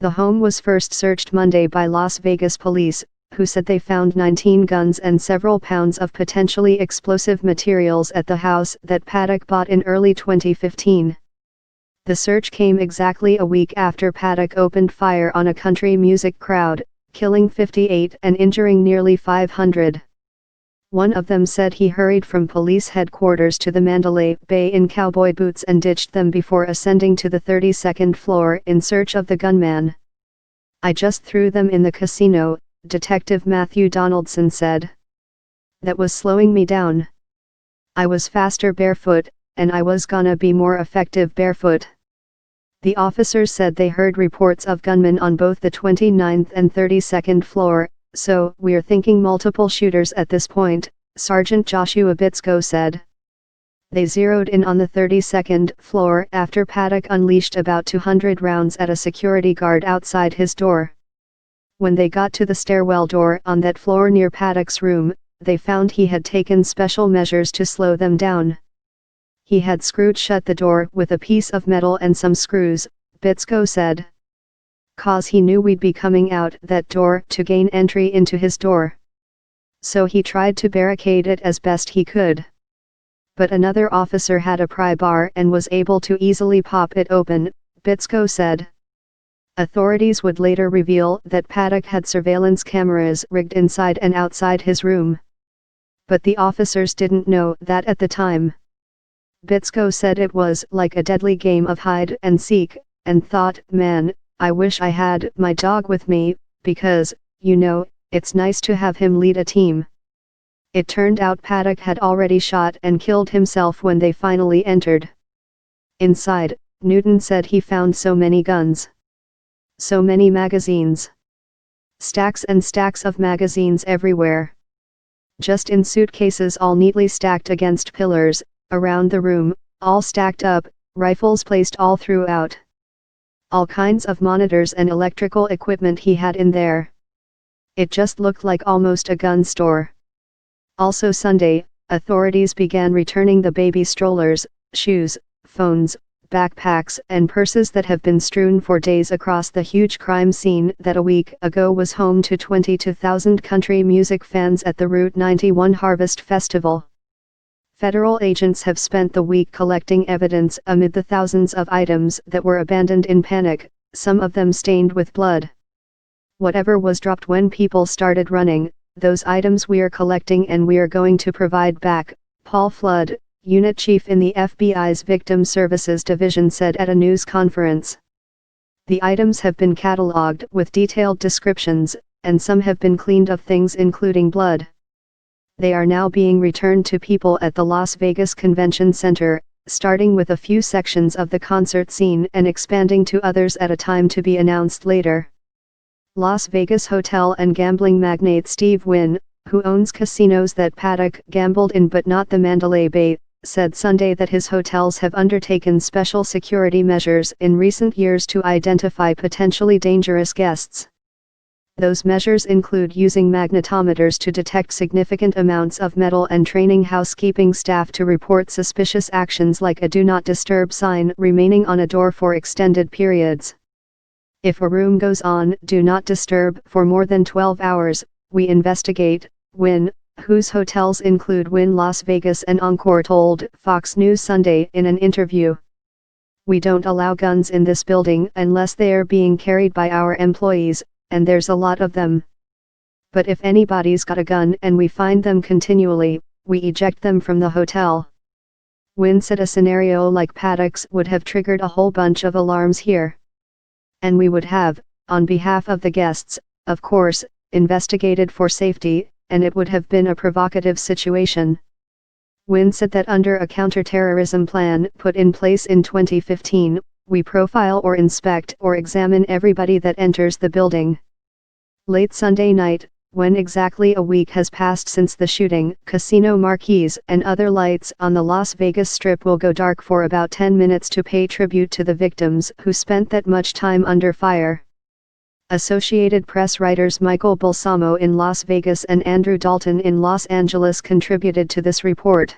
The home was first searched Monday by Las Vegas police, who said they found 19 guns and several pounds of potentially explosive materials at the house that Paddock bought in early 2015. The search came exactly a week after Paddock opened fire on a country music crowd, killing 58 and injuring nearly 500. One of them said he hurried from police headquarters to the Mandalay Bay in cowboy boots and ditched them before ascending to the 32nd floor in search of the gunman. "I just threw them in the casino," Detective Matthew Donaldson said. "That was slowing me down. I was faster barefoot, and I was gonna be more effective barefoot." The officers said they heard reports of gunmen on both the 29th and 32nd floor, "So, we're thinking multiple shooters at this point," Sergeant Joshua Bitsko said. They zeroed in on the 32nd floor after Paddock unleashed about 200 rounds at a security guard outside his door. When they got to the stairwell door on that floor near Paddock's room, they found he had taken special measures to slow them down. He had screwed shut the door with a piece of metal and some screws, Bitsko said. "'Cause he knew we'd be coming out that door to gain entry into his door. So he tried to barricade it as best he could. But another officer had a pry bar and was able to easily pop it open," Bitsko said. Authorities would later reveal that Paddock had surveillance cameras rigged inside and outside his room. But the officers didn't know that at the time. Bitsko said it was like a deadly game of hide and seek, and thought, "Man, I wish I had my dog with me, because, you know, it's nice to have him lead a team." It turned out Paddock had already shot and killed himself when they finally entered. Inside, Newton said he found so many guns. So many magazines. Stacks and stacks of magazines everywhere. Just in suitcases all neatly stacked against pillars, around the room, all stacked up, rifles placed all throughout. All kinds of monitors and electrical equipment he had in there. It just looked like almost a gun store. Also Sunday, authorities began returning the baby strollers, shoes, phones, backpacks and purses that have been strewn for days across the huge crime scene that a week ago was home to 22,000 country music fans at the Route 91 Harvest Festival. Federal agents have spent the week collecting evidence amid the thousands of items that were abandoned in panic, some of them stained with blood. "Whatever was dropped when people started running, those items we're collecting and we're going to provide back," Paul Flood, unit chief in the FBI's Victim Services Division said at a news conference. "The items have been catalogued with detailed descriptions, and some have been cleaned of things including blood. They are now being returned to people at the Las Vegas Convention Center, starting with a few sections of the concert scene and expanding to others at a time to be announced later." Las Vegas hotel and gambling magnate Steve Wynn, who owns casinos that Paddock gambled in but not the Mandalay Bay, said Sunday that his hotels have undertaken special security measures in recent years to identify potentially dangerous guests. Those measures include using magnetometers to detect significant amounts of metal and training housekeeping staff to report suspicious actions like a "Do Not Disturb" sign remaining on a door for extended periods. "If a room goes on Do Not Disturb for more than 12 hours, we investigate," Wynn, whose hotels include Wynn Las Vegas and Encore, told Fox News Sunday in an interview. "We don't allow guns in this building unless they are being carried by our employees, and there's a lot of them. But if anybody's got a gun and we find them continually, we eject them from the hotel." Wynn said a scenario like Paddock's would have triggered a whole bunch of alarms here. "And we would have, on behalf of the guests, of course, investigated for safety, and it would have been a provocative situation." Wynn said that under a counterterrorism plan put in place in 2015, "We profile or inspect or examine everybody that enters the building." Late Sunday night, when exactly a week has passed since the shooting, casino marquees and other lights on the Las Vegas Strip will go dark for about 10 minutes to pay tribute to the victims who spent that much time under fire. Associated Press writers Michael Balsamo in Las Vegas and Andrew Dalton in Los Angeles contributed to this report.